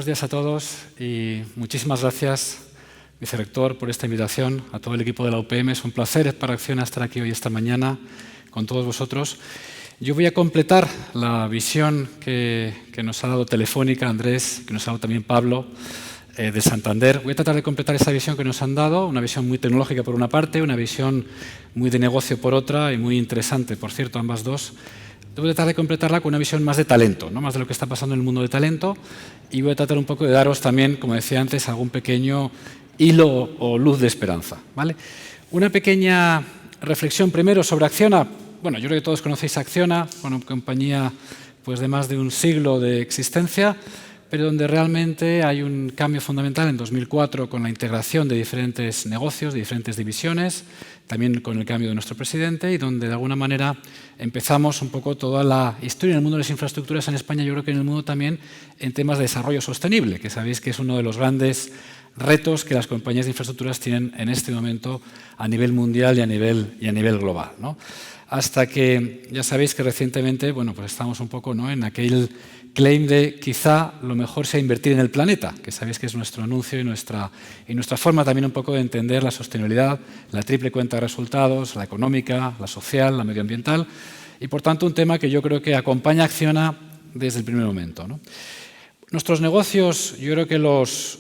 buenos días a todos y muchísimas gracias, vicerrector, por esta invitación, a todo el equipo de la UPM. Es un placer para Acciona estar aquí hoy esta mañana con todos vosotros. Yo voy a completar la visión que nos ha dado Telefónica, Andrés, que nos ha dado también Pablo, de Santander. Voy a tratar de completar esa visión que nos han dado, una visión muy tecnológica por una parte, una visión muy de negocio por otra y muy interesante, por cierto, ambas dos. Voy a tratar de completarla con una visión más de talento, ¿no? Más de lo que está pasando en el mundo de talento, y voy a tratar un poco de daros también, como decía antes, algún pequeño hilo o luz de esperanza, ¿vale? Una pequeña reflexión primero sobre Acciona. Bueno, yo creo que todos conocéis Acciona, una compañía pues, de más de un siglo de existencia, pero donde realmente hay un cambio fundamental en 2004 con la integración de diferentes negocios, de diferentes divisiones, también con el cambio de nuestro presidente, y donde de alguna manera empezamos un poco toda la historia en el mundo de las infraestructuras en España, yo creo que en el mundo también, en temas de desarrollo sostenible, que sabéis que es uno de los grandes retos que las compañías de infraestructuras tienen en este momento a nivel mundial y a nivel global, ¿no? Hasta que ya sabéis que recientemente, bueno, pues estamos un poco, ¿no?, en aquel claim de quizá lo mejor sea invertir en el planeta, que sabéis que es nuestro anuncio y nuestra forma también un poco de entender la sostenibilidad, la triple cuenta de resultados, la económica, la social, la medioambiental, y por tanto un tema que yo creo que acompaña a Acciona desde el primer momento, ¿no? Nuestros negocios, yo creo que los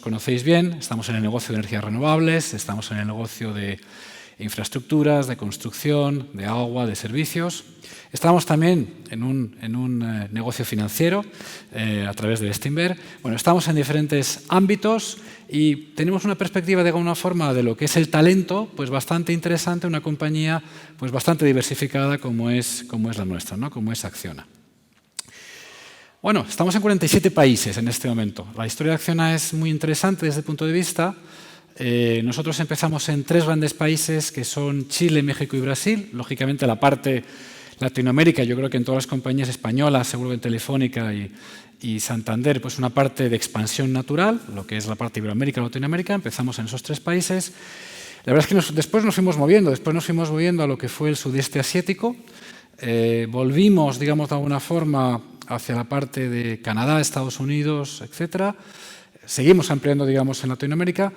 conocéis bien. Estamos en el negocio de energías renovables, estamos en el negocio de infraestructuras, de construcción, de agua, de servicios. Estamos también en un negocio financiero a través de Bestinver. Bueno, estamos en diferentes ámbitos y tenemos una perspectiva de alguna forma de lo que es el talento, pues bastante interesante, una compañía pues bastante diversificada como es la nuestra, ¿no?, como es Acciona. Bueno, estamos en 47 países en este momento. La historia de Acciona es muy interesante desde el punto de vista. Nosotros empezamos en 3 grandes países que son Chile, México y Brasil. Lógicamente la parte Latinoamérica, yo creo que en todas las compañías españolas, seguro que en Telefónica y Santander, pues una parte de expansión natural, lo que es la parte Iberoamérica y Latinoamérica. Empezamos en esos 3 países. La verdad es que después nos fuimos moviendo a lo que fue el sudeste asiático. Volvimos, digamos, de alguna forma hacia la parte de Canadá, Estados Unidos, etcétera. Seguimos ampliando, digamos, en Latinoamérica.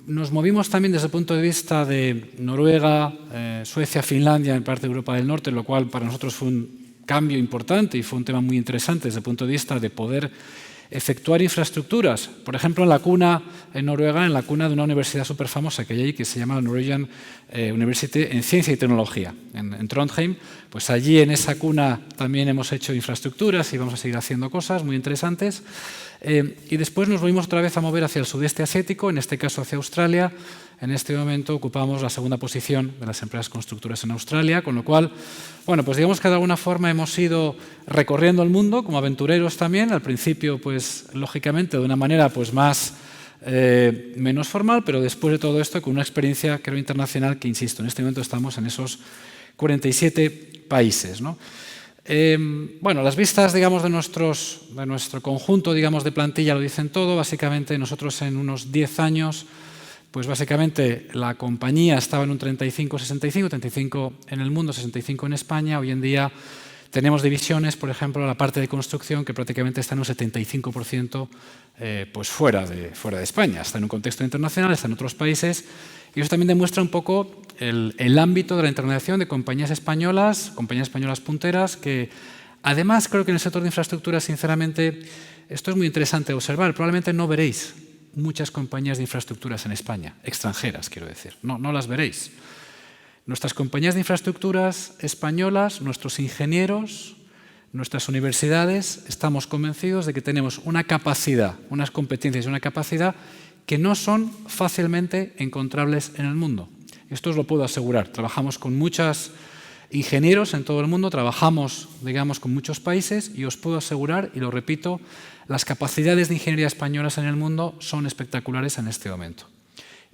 Nos movimos también desde el punto de vista de Noruega, Suecia, Finlandia, en parte de Europa del Norte, lo cual para nosotros fue un cambio importante y fue un tema muy interesante desde el punto de vista de poder efectuar infraestructuras. Por ejemplo, en Noruega, en la cuna de una universidad súper famosa que hay allí, que se llama Norwegian University en Ciencia y Tecnología, en Trondheim. Pues allí en esa cuna también hemos hecho infraestructuras y vamos a seguir haciendo cosas muy interesantes. Y después nos volvimos otra vez a mover hacia el sudeste asiático, en este caso hacia Australia. En este momento ocupamos la segunda posición de las empresas constructoras en Australia, con lo cual, bueno, pues digamos que de alguna forma hemos ido recorriendo el mundo como aventureros también, al principio, pues lógicamente de una manera pues menos formal, pero después de todo esto con una experiencia, creo, internacional que, insisto, en este momento estamos en esos 47 países, ¿no? Bueno, las vistas, digamos, de nuestro conjunto, digamos, de plantilla lo dicen todo. Básicamente nosotros en unos 10 años, pues básicamente la compañía estaba en un 35-65, 35 en el mundo, 65 en España. Hoy en día tenemos divisiones, por ejemplo, la parte de construcción, que prácticamente está en un 75% pues fuera de España. Está en un contexto internacional, está en otros países. Y eso también demuestra un poco el ámbito de la internacionalización de compañías españolas punteras, que además creo que en el sector de infraestructuras, sinceramente, esto es muy interesante observar. Probablemente no veréis muchas compañías de infraestructuras en España, extranjeras, quiero decir. No las veréis. Nuestras compañías de infraestructuras españolas, nuestros ingenieros, nuestras universidades, estamos convencidos de que tenemos una capacidad, unas competencias y una capacidad que no son fácilmente encontrables en el mundo. Esto os lo puedo asegurar. Trabajamos con muchos ingenieros en todo el mundo, trabajamos, digamos, con muchos países y os puedo asegurar, y lo repito, las capacidades de ingeniería españolas en el mundo son espectaculares en este momento.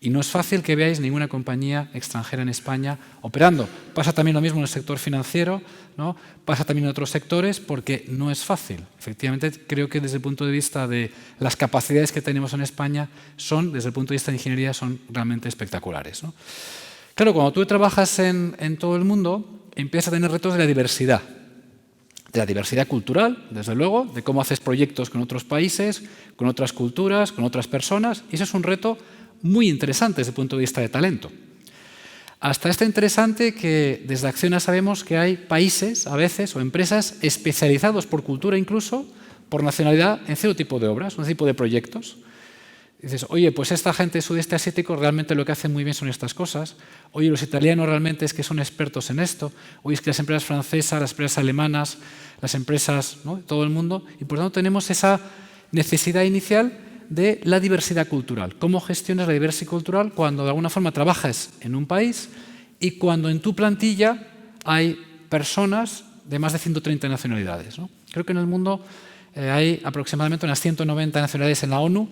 Y no es fácil que veáis ninguna compañía extranjera en España operando. Pasa también lo mismo en el sector financiero, ¿no? Pasa también en otros sectores, porque no es fácil. Efectivamente, creo que desde el punto de vista de las capacidades que tenemos en España, desde el punto de vista de ingeniería, son realmente espectaculares, ¿no? Claro, cuando tú trabajas en todo el mundo, empiezas a tener retos de la diversidad. de la diversidad cultural, desde luego, de cómo haces proyectos con otros países, con otras culturas, con otras personas, y eso es un reto muy interesante desde el punto de vista de talento. Hasta está interesante que desde Acciona sabemos que hay países, a veces, o empresas especializados por cultura incluso, por nacionalidad, en cierto tipo de obras, un tipo de proyectos. Dices, oye, pues esta gente sudeste asiático realmente lo que hacen muy bien son estas cosas. Oye, los italianos realmente es que son expertos en esto. Oye, es que las empresas francesas, las empresas alemanas, las empresas, ¿no?, de todo el mundo. Y por lo tanto tenemos esa necesidad inicial de la diversidad cultural. ¿Cómo gestionas la diversidad cultural cuando de alguna forma trabajas en un país y cuando en tu plantilla hay personas de más de 130 nacionalidades, ¿no? Creo que en el mundo hay aproximadamente unas 190 nacionalidades en la ONU.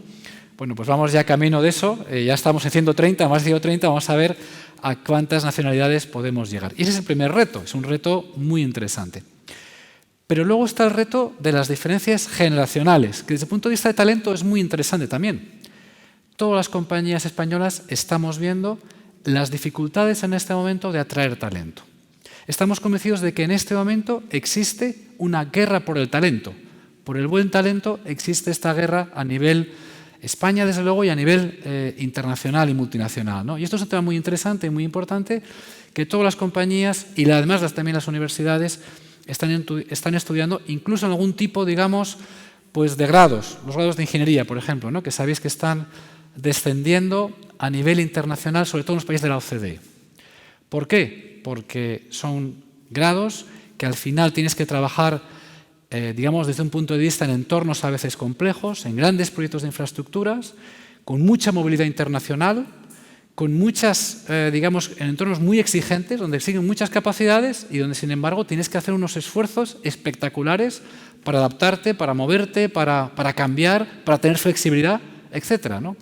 Bueno, pues vamos ya camino de eso, ya estamos en 130, más de 130, vamos a ver a cuántas nacionalidades podemos llegar. Y ese es el primer reto, es un reto muy interesante. Pero luego está el reto de las diferencias generacionales, que desde el punto de vista de talento es muy interesante también. Todas las compañías españolas estamos viendo las dificultades en este momento de atraer talento. Estamos convencidos de que en este momento existe una guerra por el talento. Por el buen talento existe esta guerra a nivel España, desde luego, y a nivel internacional y multinacional, ¿no? Y esto es un tema muy interesante y muy importante que todas las compañías y además también las universidades están estudiando, incluso en algún tipo, digamos, pues de grados, los grados de ingeniería, por ejemplo, ¿no?, que sabéis que están descendiendo a nivel internacional, sobre todo en los países de la OCDE. ¿Por qué? Porque son grados que al final tienes que trabajar, digamos, desde un punto de vista en entornos a veces complejos, en grandes proyectos de infraestructuras, con mucha movilidad internacional, con muchas, digamos, en entornos muy exigentes, donde exigen muchas capacidades y donde, sin embargo, tienes que hacer unos esfuerzos espectaculares para adaptarte, para moverte, para cambiar, para tener flexibilidad, etcétera, ¿no?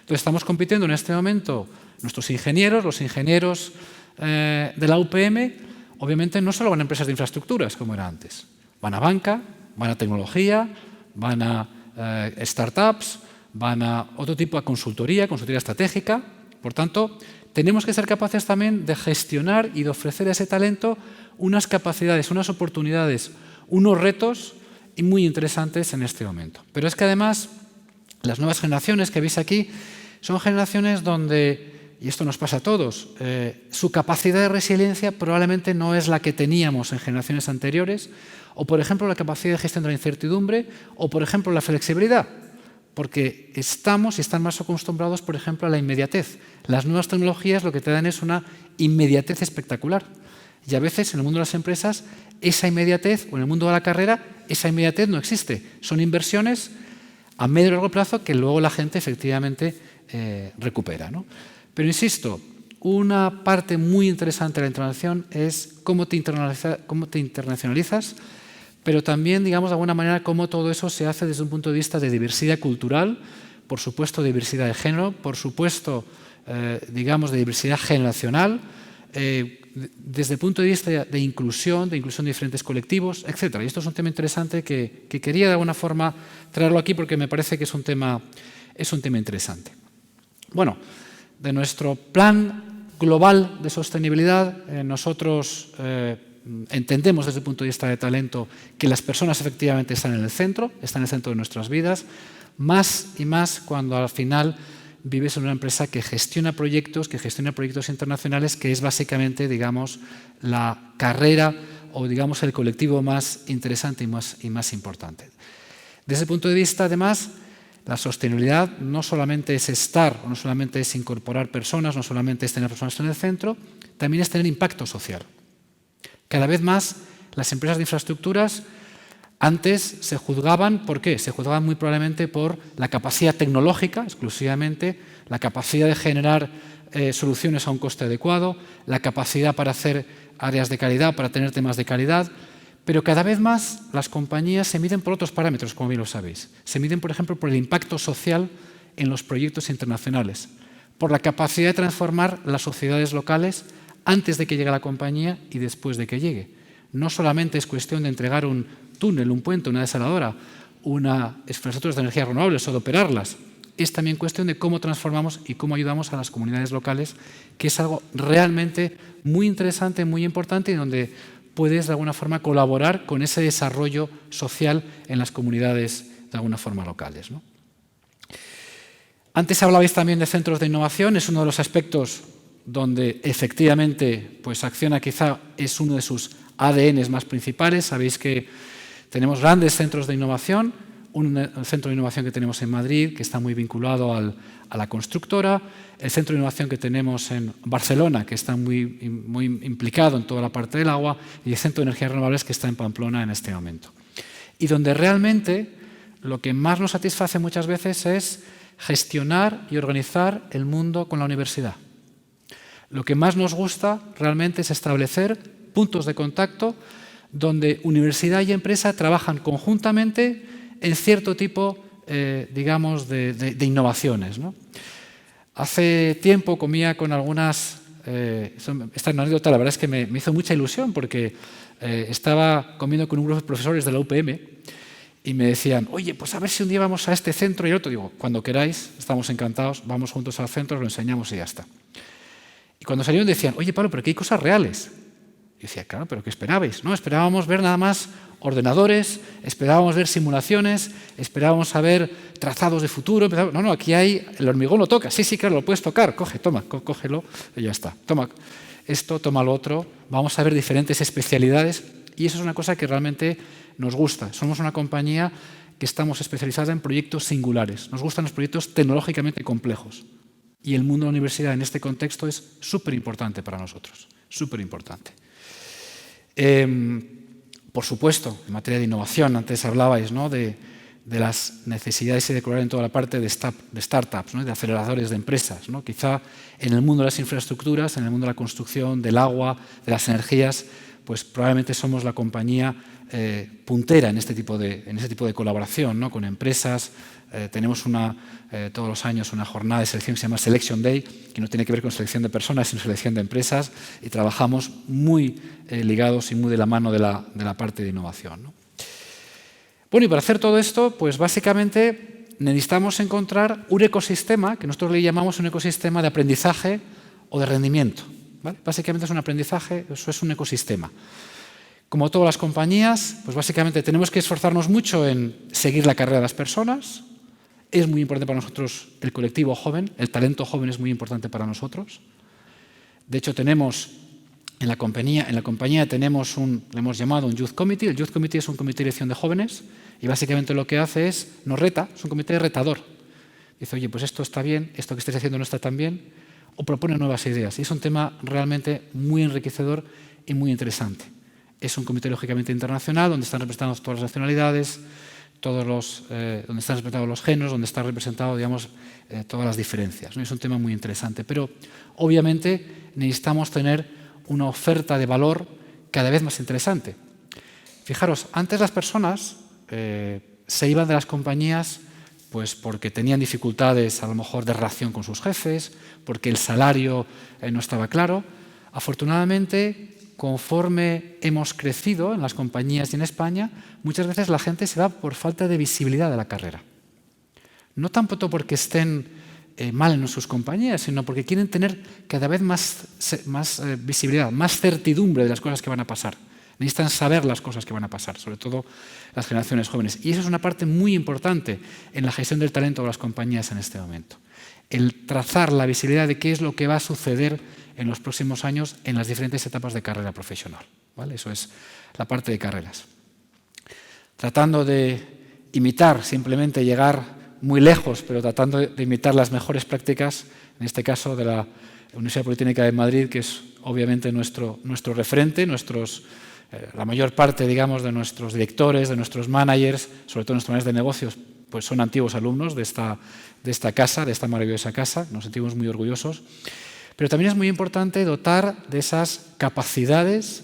Entonces, estamos compitiendo en este momento nuestros ingenieros, los ingenieros de la UPM, obviamente no solo van a empresas de infraestructuras, como era antes. Van a banca, van a tecnología, van a startups, van a otro tipo de consultoría estratégica. Por tanto, tenemos que ser capaces también de gestionar y de ofrecer a ese talento unas capacidades, unas oportunidades, unos retos muy interesantes en este momento. Pero es que además las nuevas generaciones que veis aquí son generaciones donde, y esto nos pasa a todos, su capacidad de resiliencia probablemente no es la que teníamos en generaciones anteriores, o por ejemplo la capacidad de gestión de la incertidumbre, o por ejemplo la flexibilidad. Porque estamos y están más acostumbrados, por ejemplo, a la inmediatez. Las nuevas tecnologías lo que te dan es una inmediatez espectacular. Y a veces en el mundo de las empresas esa inmediatez, o en el mundo de la carrera, esa inmediatez no existe. Son inversiones a medio y largo plazo que luego la gente efectivamente recupera, ¿no? Pero insisto, una parte muy interesante de la internacionalización es cómo te internacionalizas, pero también, digamos, de alguna manera, cómo todo eso se hace desde un punto de vista de diversidad cultural, por supuesto, de diversidad de género, por supuesto, digamos, de diversidad generacional, desde el punto de vista de inclusión de diferentes colectivos, etc. Y esto es un tema interesante que quería, de alguna forma, traerlo aquí porque me parece que es un tema interesante. Bueno, de nuestro plan global de sostenibilidad, nosotros entendemos desde el punto de vista de talento que las personas efectivamente están en el centro de nuestras vidas, más y más cuando al final vives en una empresa que gestiona proyectos internacionales, que es básicamente, digamos, la carrera o, digamos, el colectivo más interesante y más importante. Desde el punto de vista, además, la sostenibilidad no solamente es estar, no solamente es incorporar personas, no solamente es tener personas en el centro, también es tener impacto social. Cada vez más las empresas de infraestructuras antes se juzgaban, ¿por qué? Se juzgaban muy probablemente por la capacidad tecnológica, exclusivamente, la capacidad de generar soluciones a un coste adecuado, la capacidad para hacer áreas de calidad, para tener temas de calidad, pero cada vez más las compañías se miden por otros parámetros, como bien lo sabéis. Se miden, por ejemplo, por el impacto social en los proyectos internacionales, por la capacidad de transformar las sociedades locales antes de que llegue la compañía y después de que llegue. No solamente es cuestión de entregar un túnel, un puente, una desaladora, unas infraestructuras de energías renovables o de operarlas. Es también cuestión de cómo transformamos y cómo ayudamos a las comunidades locales, que es algo realmente muy interesante, muy importante y donde puedes de alguna forma colaborar con ese desarrollo social en las comunidades de alguna forma locales, ¿no? Antes hablabais también de centros de innovación, es uno de los aspectos donde efectivamente pues Acciona quizá es uno de sus ADNs más principales. Sabéis que tenemos grandes centros de innovación, un centro de innovación que tenemos en Madrid, que está muy vinculado a la constructora, el centro de innovación que tenemos en Barcelona, que está muy implicado en toda la parte del agua, y el centro de energías renovables que está en Pamplona en este momento. Y donde realmente lo que más nos satisface muchas veces es gestionar y organizar el mundo con la universidad. Lo que más nos gusta realmente es establecer puntos de contacto donde universidad y empresa trabajan conjuntamente en cierto tipo, digamos, de innovaciones, ¿no? Hace tiempo comía con algunas... esta anécdota la verdad es que me hizo mucha ilusión porque estaba comiendo con un grupo de profesores de la UPM y me decían, oye, pues a ver si un día vamos a este centro y el otro. Digo, cuando queráis, estamos encantados, vamos juntos al centro, lo enseñamos y ya está. Y cuando salieron decían, oye, Pablo, pero que hay cosas reales. Y decía, claro, pero ¿qué esperabais? No, esperábamos ver nada más ordenadores, esperábamos ver simulaciones, esperábamos a ver trazados de futuro. No, aquí hay, el hormigón lo toca. Sí, claro, lo puedes tocar. Toma, cógelo y ya está. Toma esto, toma lo otro. Vamos a ver diferentes especialidades y eso es una cosa que realmente nos gusta. Somos una compañía que estamos especializada en proyectos singulares. Nos gustan los proyectos tecnológicamente complejos. Y el mundo de la universidad en este contexto es súper importante para nosotros. Súper importante. Por supuesto, en materia de innovación, antes hablabais, ¿no?, de las necesidades de colaborar en toda la parte de startups, ¿no?, de aceleradores de empresas, ¿no? Quizá en el mundo de las infraestructuras, en el mundo de la construcción, del agua, de las energías, pues probablemente somos la compañía puntera en este tipo de colaboración, ¿no?, con empresas. Tenemos todos los años una jornada de selección que se llama Selection Day, que no tiene que ver con selección de personas, sino selección de empresas, y trabajamos muy ligados y muy de la mano de la parte de innovación, ¿no? Bueno, y para hacer todo esto, pues básicamente necesitamos encontrar un ecosistema, que nosotros le llamamos un ecosistema de aprendizaje o de rendimiento, ¿vale? Básicamente es un aprendizaje, eso es un ecosistema. Como todas las compañías, pues básicamente tenemos que esforzarnos mucho en seguir la carrera de las personas. Es muy importante para nosotros el colectivo joven, el talento joven es muy importante para nosotros. De hecho, tenemos en la compañía tenemos le hemos llamado un Youth Committee. El Youth Committee es un comité de elección de jóvenes y básicamente lo que hace es, nos reta, es un comité retador. Dice, oye, pues esto está bien, esto que estáis haciendo no está tan bien, o propone nuevas ideas. Y es un tema realmente muy enriquecedor y muy interesante. Es un comité lógicamente internacional donde están representadas todas las nacionalidades, donde están representados los géneros, donde están representadas, digamos, todas las diferencias, ¿no? Es un tema muy interesante, pero obviamente necesitamos tener una oferta de valor cada vez más interesante. Fijaros, antes las personas se iban de las compañías pues porque tenían dificultades a lo mejor de relación con sus jefes, porque el salario no estaba claro. Afortunadamente, conforme hemos crecido en las compañías y en España, muchas veces la gente se va por falta de visibilidad de la carrera. No tanto porque estén mal en sus compañías, sino porque quieren tener cada vez más visibilidad, más certidumbre de las cosas que van a pasar. Necesitan saber las cosas que van a pasar, sobre todo las generaciones jóvenes. Y eso es una parte muy importante en la gestión del talento de las compañías en este momento. El trazar la visibilidad de qué es lo que va a suceder en los próximos años en las diferentes etapas de carrera profesional, ¿vale? Eso es la parte de carreras. Tratando de imitar, simplemente llegar muy lejos, pero tratando de imitar las mejores prácticas, en este caso de la Universidad Politécnica de Madrid, que es obviamente nuestro referente, la mayor parte, digamos, de nuestros directores, de nuestros managers, sobre todo nuestros managers de negocios, pues son antiguos alumnos de esta casa, de esta maravillosa casa. Nos sentimos muy orgullosos. Pero también es muy importante dotar de esas capacidades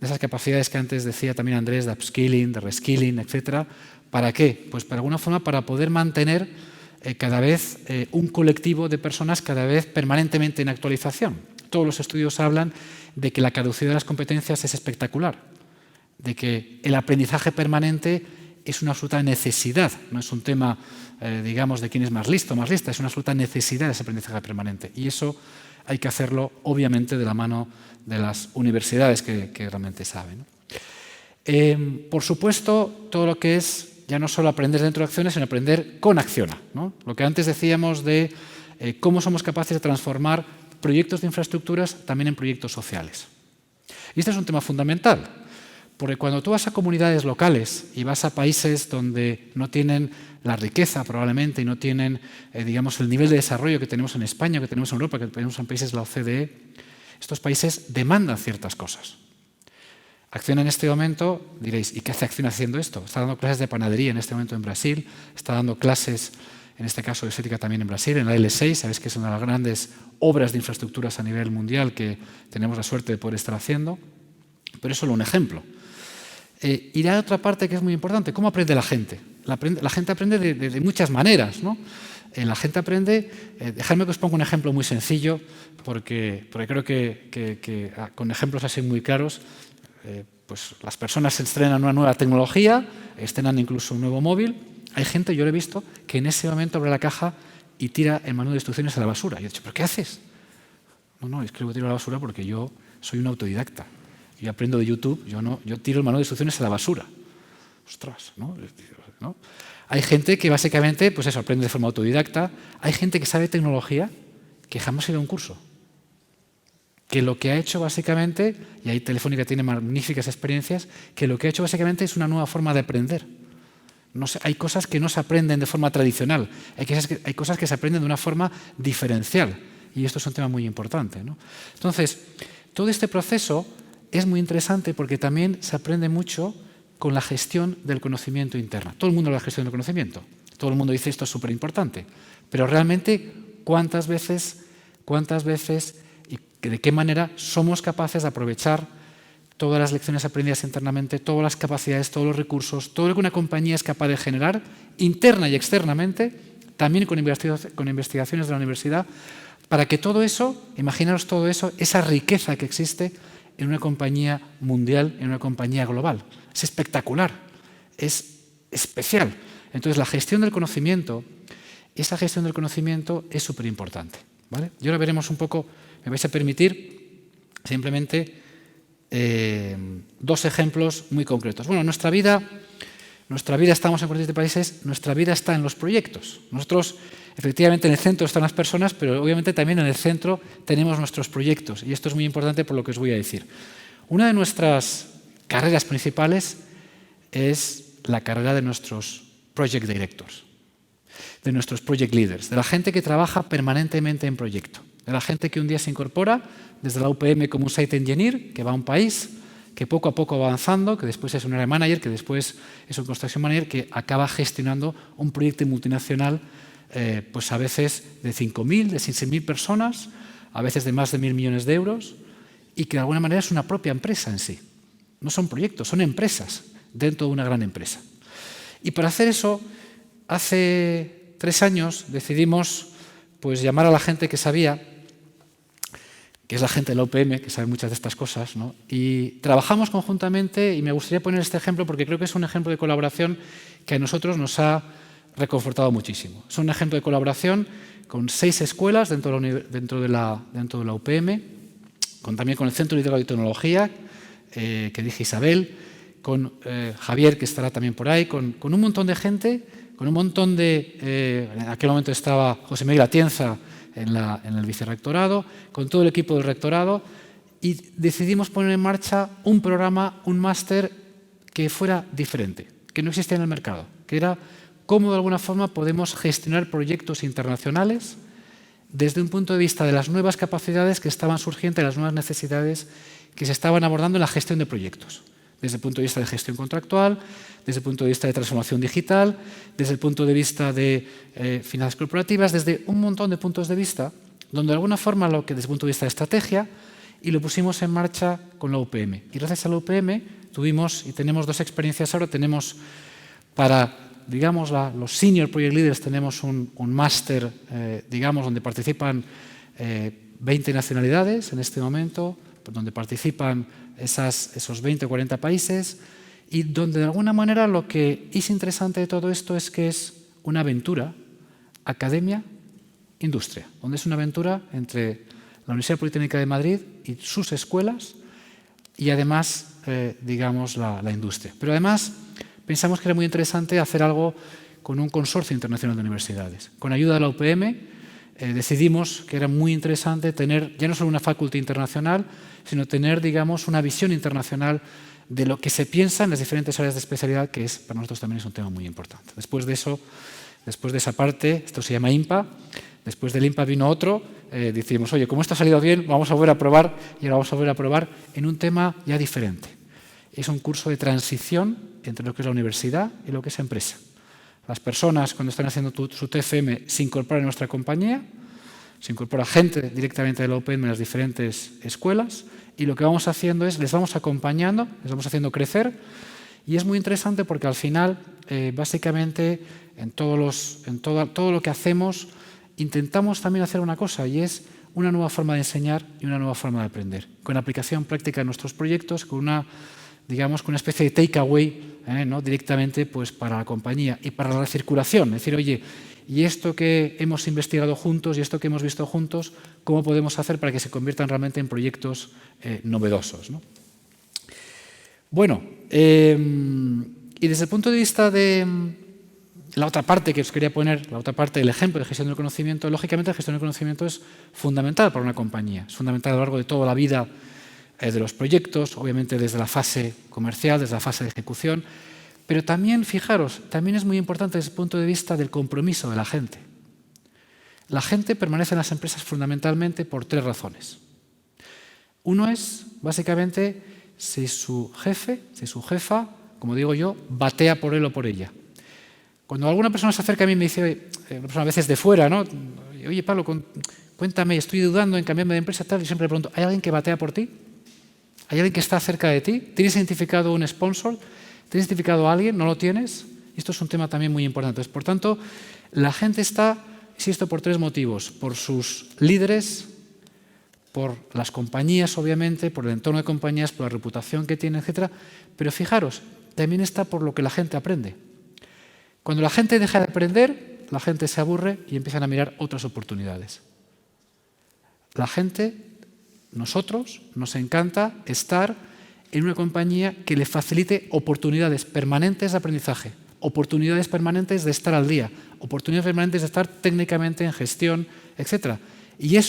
que antes decía también Andrés, de upskilling, de reskilling, etcétera. ¿Para qué? Pues para alguna forma para poder mantener cada vez un colectivo de personas cada vez permanentemente en actualización. Todos los estudios hablan de que la caducidad de las competencias es espectacular, de que el aprendizaje permanente es una absoluta necesidad, no es un tema, digamos, de quién es más listo o más lista, es una absoluta necesidad ese aprendizaje permanente. Y eso hay que hacerlo, obviamente, de la mano de las universidades que realmente saben, ¿no? Por supuesto, todo lo que es ya no solo aprender dentro de Acciona, sino aprender con Acciona, ¿no? Lo que antes decíamos de cómo somos capaces de transformar proyectos de infraestructuras también en proyectos sociales. Y este es un tema fundamental, porque cuando tú vas a comunidades locales y vas a países donde no tienen la riqueza probablemente y no tienen, digamos, el nivel de desarrollo que tenemos en España, que tenemos en Europa, que tenemos en países de la OCDE, estos países demandan ciertas cosas. Acciona en este momento, diréis, ¿y qué hace Acciona haciendo esto? Está dando clases de panadería en este momento en Brasil, está dando clases, en este caso de estética también en Brasil, en la L6, sabéis que es una de las grandes obras de infraestructuras a nivel mundial que tenemos la suerte de poder estar haciendo, pero es solo un ejemplo. Y la otra parte que es muy importante, ¿cómo aprende la gente? La gente aprende de muchas maneras, ¿no? La gente aprende, dejadme que os ponga un ejemplo muy sencillo, porque creo que con ejemplos así muy claros, pues las personas estrenan una nueva tecnología, estrenan incluso un nuevo móvil. Hay gente, yo lo he visto, que en ese momento abre la caja y tira el manual de instrucciones a la basura. Y he dicho, ¿pero qué haces? No, es que lo tiro a la basura porque yo soy un autodidacta. Yo aprendo de YouTube, yo tiro el manual de instrucciones a la basura. Ostras, ¿no? Hay gente que básicamente, pues eso, aprende de forma autodidacta. Hay gente que sabe tecnología que jamás ha ido a un curso. Que lo que ha hecho básicamente, y ahí Telefónica tiene magníficas experiencias, que lo que ha hecho básicamente es una nueva forma de aprender. No sé, hay cosas que no se aprenden de forma tradicional, hay cosas que se aprenden de una forma diferencial, y esto es un tema muy importante, ¿no? Entonces, todo este proceso es muy interesante porque también se aprende mucho con la gestión del conocimiento interna. Todo el mundo habla de gestión del conocimiento, todo el mundo dice esto es súper importante, pero realmente, ¿cuántas veces y de qué manera somos capaces de aprovechar todas las lecciones aprendidas internamente, todas las capacidades, todos los recursos, todo lo que una compañía es capaz de generar, interna y externamente, también con investigaciones de la universidad, para que todo eso, imaginaros todo eso, esa riqueza que existe en una compañía mundial, en una compañía global. Es espectacular, es especial. Entonces, la gestión del conocimiento, esa gestión del conocimiento es súper importante, ¿vale? Y ahora veremos un poco, me vais a permitir simplemente dos ejemplos muy concretos. Bueno, nuestra vida, estamos en 47 países, nuestra vida está en los proyectos. Nosotros, efectivamente, en el centro están las personas, pero obviamente también en el centro tenemos nuestros proyectos. Y esto es muy importante por lo que os voy a decir. Una de nuestras carreras principales es la carrera de nuestros project directors, de nuestros project leaders, de la gente que trabaja permanentemente en proyecto, de la gente que un día se incorpora desde la UPM como un site engineer, que va a un país, que poco a poco va avanzando, que después es un area manager, que después es un construction manager, que acaba gestionando un proyecto multinacional, pues a veces de 5.000, de 6.000 personas, a veces de más de 1.000 millones de euros, y que de alguna manera es una propia empresa en sí. No son proyectos, son empresas dentro de una gran empresa. Y para hacer eso, hace 3 años decidimos pues, llamar a la gente que sabía, que es la gente de la UPM, que sabe muchas de estas cosas, ¿no? Y trabajamos conjuntamente, y me gustaría poner este ejemplo porque creo que es un ejemplo de colaboración que a nosotros nos ha reconfortado muchísimo. Es un ejemplo de colaboración con 6 escuelas dentro de la UPM, también con el Centro de Liderazgo y Tecnología, que dije Isabel, con Javier, que estará también por ahí, con un montón de gente, con un montón de... en aquel momento estaba José Miguel Atienza en el vicerrectorado, con todo el equipo del rectorado, y decidimos poner en marcha un programa, un máster que fuera diferente, que no existía en el mercado, que era cómo de alguna forma podemos gestionar proyectos internacionales desde un punto de vista de las nuevas capacidades que estaban surgiendo, de las nuevas necesidades que se estaban abordando en la gestión de proyectos, desde el punto de vista de gestión contractual, desde el punto de vista de transformación digital, desde el punto de vista de finanzas corporativas, desde un montón de puntos de vista, donde de alguna forma desde el punto de vista de estrategia, y lo pusimos en marcha con la UPM. Y gracias a la UPM tuvimos y tenemos 2 experiencias ahora. Tenemos para, digamos, los senior project leaders, tenemos un máster, digamos, donde participan 20 nacionalidades en este momento, donde participan esos 20 o 40 países, y donde de alguna manera lo que es interesante de todo esto es que es una aventura academia-industria, donde es una aventura entre la Universidad Politécnica de Madrid y sus escuelas, y además digamos, la industria. Pero además pensamos que era muy interesante hacer algo con un consorcio internacional de universidades. Con ayuda de la UPM decidimos que era muy interesante tener ya no solo una faculty internacional, sino tener, digamos, una visión internacional de lo que se piensa en las diferentes áreas de especialidad, que para nosotros también es un tema muy importante. Después de eso, después de esa parte, esto se llama IMPA, después del IMPA vino otro, decimos, oye, como esto ha salido bien, vamos a volver a probar, y ahora vamos a volver a probar en un tema ya diferente. Es un curso de transición entre lo que es la universidad y lo que es empresa. Las personas, cuando están haciendo su TFM, se incorporan a nuestra compañía, se incorpora gente directamente de la UPM en las diferentes escuelas, y lo que vamos haciendo es, les vamos acompañando, les vamos haciendo crecer, y es muy interesante porque al final, básicamente, en todo lo que hacemos, intentamos también hacer una cosa, y es una nueva forma de enseñar y una nueva forma de aprender, con aplicación práctica en nuestros proyectos, con una especie de takeaway, ¿no? Directamente pues, para la compañía y para la circulación. Es decir, oye, y esto que hemos investigado juntos y esto que hemos visto juntos, ¿cómo podemos hacer para que se conviertan realmente en proyectos novedosos, ¿no? Bueno, y desde el punto de vista de la otra parte que os quería poner, la otra parte del ejemplo de gestión del conocimiento, lógicamente la gestión del conocimiento es fundamental para una compañía, es fundamental a lo largo de toda la vida de los proyectos, obviamente desde la fase comercial, desde la fase de ejecución, pero también, fijaros, también es muy importante desde el punto de vista del compromiso de la gente. La gente permanece en las empresas fundamentalmente por 3 razones. Uno es, básicamente, si su jefe, si su jefa, como digo yo, batea por él o por ella. Cuando alguna persona se acerca a mí y me dice, una persona a veces de fuera, ¿no? Oye, Pablo, cuéntame, estoy dudando en cambiarme de empresa, tal, y siempre le pregunto, ¿hay alguien que batea por ti? ¿Hay alguien que está cerca de ti? ¿Tienes identificado un sponsor? ¿Tienes identificado a alguien? ¿No lo tienes? Esto es un tema también muy importante. Por tanto, la gente está, insisto, por 3 motivos. Por sus líderes, por las compañías, obviamente, por el entorno de compañías, por la reputación que tienen, etc. Pero fijaros, también está por lo que la gente aprende. Cuando la gente deja de aprender, la gente se aburre y empiezan a mirar otras oportunidades. La gente, nosotros, nos encanta estar en una compañía que le facilite oportunidades permanentes de aprendizaje, oportunidades permanentes de estar al día, oportunidades permanentes de estar técnicamente en gestión, etc. Y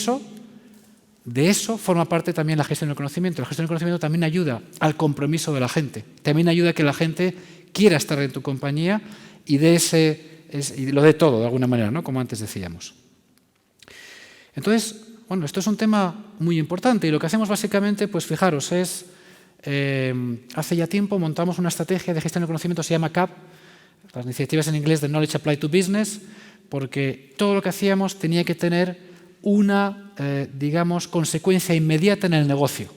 de eso forma parte también la gestión del conocimiento. La gestión del conocimiento también ayuda al compromiso de la gente, también ayuda a que la gente quiera estar en tu compañía y lo dé todo, de alguna manera, ¿no? Como antes decíamos. Entonces, bueno, esto es un tema muy importante y lo que hacemos básicamente, pues fijaros, es, hace ya tiempo montamos una estrategia de gestión del conocimiento, se llama CAP, las iniciativas en inglés de Knowledge Applied to Business, porque todo lo que hacíamos tenía que tener una, digamos, consecuencia inmediata en el negocio.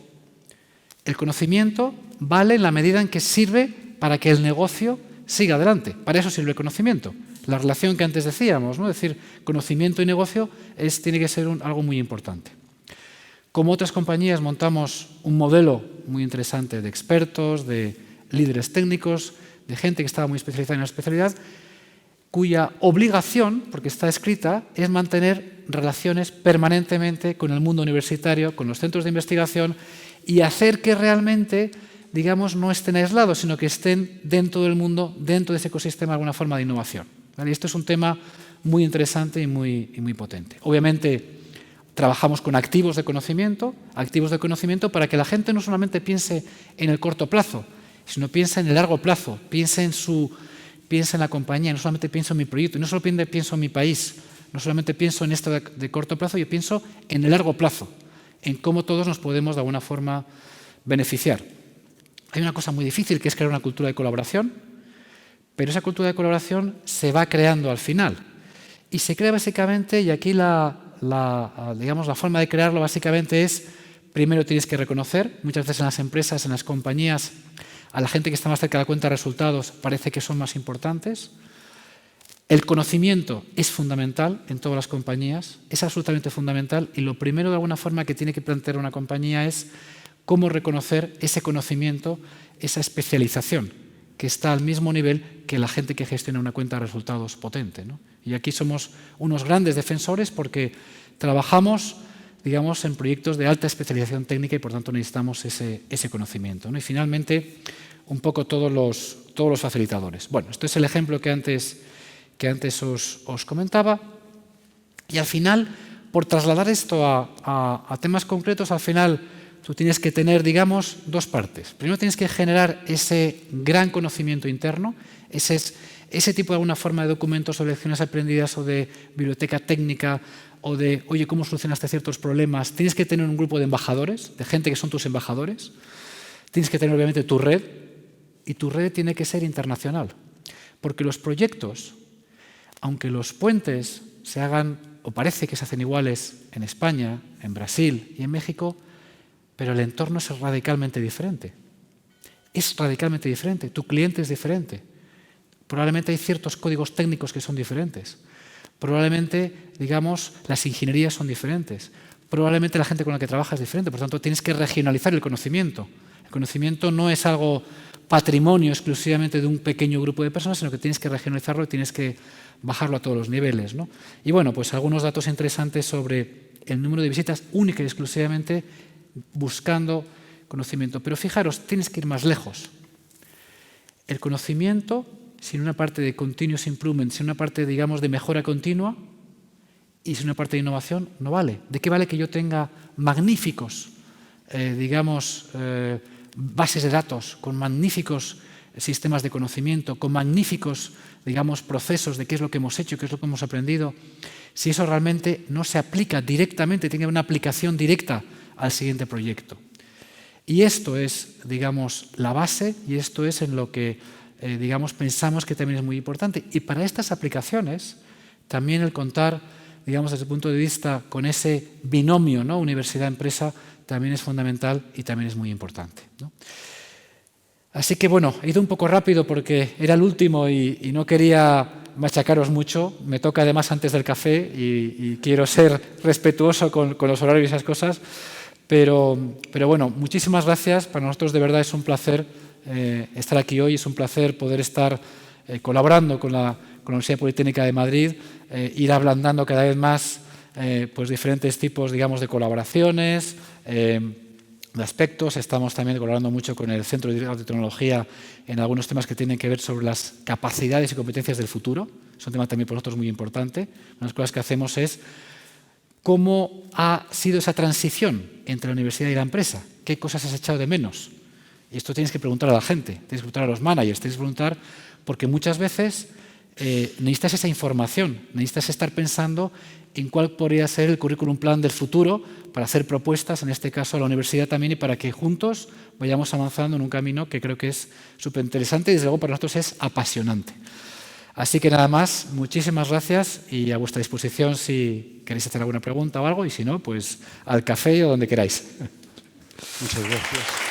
El conocimiento vale en la medida en que sirve para que el negocio siga adelante. Para eso sirve el conocimiento. La relación que antes decíamos, ¿no? Es decir, conocimiento y negocio tiene que ser algo muy importante. Como otras compañías montamos un modelo muy interesante de expertos, de líderes técnicos, de gente que estaba muy especializada en la especialidad, cuya obligación, porque está escrita, es mantener relaciones permanentemente con el mundo universitario, con los centros de investigación y hacer que realmente, digamos, no estén aislados, sino que estén dentro del mundo, dentro de ese ecosistema de alguna forma de innovación. ¿Vale? Y esto es un tema muy interesante y muy potente. Obviamente, trabajamos con activos de conocimiento para que la gente no solamente piense en el corto plazo, sino piense en el largo plazo, piense en la compañía, no solamente pienso en mi proyecto, no solo pienso en mi país, no solamente pienso en esto de corto plazo, yo pienso en el largo plazo, en cómo todos nos podemos de alguna forma beneficiar. Hay una cosa muy difícil que es crear una cultura de colaboración, pero esa cultura de colaboración se va creando al final. Y se crea básicamente, y aquí digamos, la forma de crearlo básicamente es, primero tienes que reconocer, muchas veces en las empresas, en las compañías, a la gente que está más cerca de la cuenta de resultados parece que son más importantes. El conocimiento es fundamental en todas las compañías, es absolutamente fundamental, y lo primero de alguna forma que tiene que plantear una compañía es cómo reconocer ese conocimiento, esa especialización, que está al mismo nivel que la gente que gestiona una cuenta de resultados potente, ¿no? Y aquí somos unos grandes defensores porque trabajamos, digamos, en proyectos de alta especialización técnica y, por tanto, necesitamos ese conocimiento, ¿no? Y, finalmente, un poco todos los facilitadores. Bueno, este es el ejemplo que antes os comentaba. Y, al final, por trasladar esto a temas concretos, al final, tú tienes que tener, digamos, dos partes. Primero tienes que generar ese gran conocimiento interno, ese tipo de alguna forma de documentos o lecciones aprendidas o de biblioteca técnica o de, oye, ¿cómo solucionaste ciertos problemas? Tienes que tener un grupo de embajadores, de gente que son tus embajadores. Tienes que tener, obviamente, tu red, y tu red tiene que ser internacional. Porque los proyectos, aunque los puentes se hagan, o parece que se hacen iguales en España, en Brasil y en México, pero el entorno es radicalmente diferente. Es radicalmente diferente. Tu cliente es diferente. Probablemente hay ciertos códigos técnicos que son diferentes. Probablemente, digamos, las ingenierías son diferentes. Probablemente la gente con la que trabajas es diferente. Por tanto, tienes que regionalizar el conocimiento. El conocimiento no es algo patrimonio exclusivamente de un pequeño grupo de personas, sino que tienes que regionalizarlo y tienes que bajarlo a todos los niveles, ¿no? Y, bueno, pues algunos datos interesantes sobre el número de visitas única y exclusivamente buscando conocimiento. Pero fijaros, tienes que ir más lejos. El conocimiento, sin una parte de continuous improvement, sin una parte, digamos, de mejora continua y sin una parte de innovación, no vale. ¿De qué vale que yo tenga magníficos, bases de datos, con magníficos sistemas de conocimiento, con magníficos, digamos, procesos de qué es lo que hemos hecho, qué es lo que hemos aprendido, si eso realmente no se aplica directamente, tiene una aplicación directa al siguiente proyecto? Y esto es, digamos, la base, y esto es en lo que, digamos, pensamos que también es muy importante. Y para estas aplicaciones, también el contar, digamos, desde el punto de vista con ese binomio, ¿no?, universidad-empresa, también es fundamental y también es muy importante, ¿no? Así que, bueno, he ido un poco rápido porque era el último y no quería machacaros mucho. Me toca además antes del café y quiero ser respetuoso con los horarios y esas cosas. Pero bueno, muchísimas gracias. Para nosotros de verdad es un placer estar aquí hoy, es un placer poder estar colaborando con la Universidad Politécnica de Madrid, ir ablandando cada vez más pues diferentes tipos, digamos, de colaboraciones, de aspectos. Estamos también colaborando mucho con el Centro de Tecnología en algunos temas que tienen que ver sobre las capacidades y competencias del futuro. Es un tema también para nosotros muy importante. Una de las cosas que hacemos es cómo ha sido esa transición entre la universidad y la empresa. ¿Qué cosas has echado de menos? Y esto tienes que preguntar a la gente, tienes que preguntar a los managers, tienes que preguntar, porque muchas veces necesitas esa información, necesitas estar pensando en cuál podría ser el currículum plan del futuro para hacer propuestas, en este caso a la universidad también, y para que juntos vayamos avanzando en un camino que creo que es súper interesante y desde luego para nosotros es apasionante. Así que nada más, muchísimas gracias y a vuestra disposición si queréis hacer alguna pregunta o algo, y si no, pues al café o donde queráis. Muchas gracias.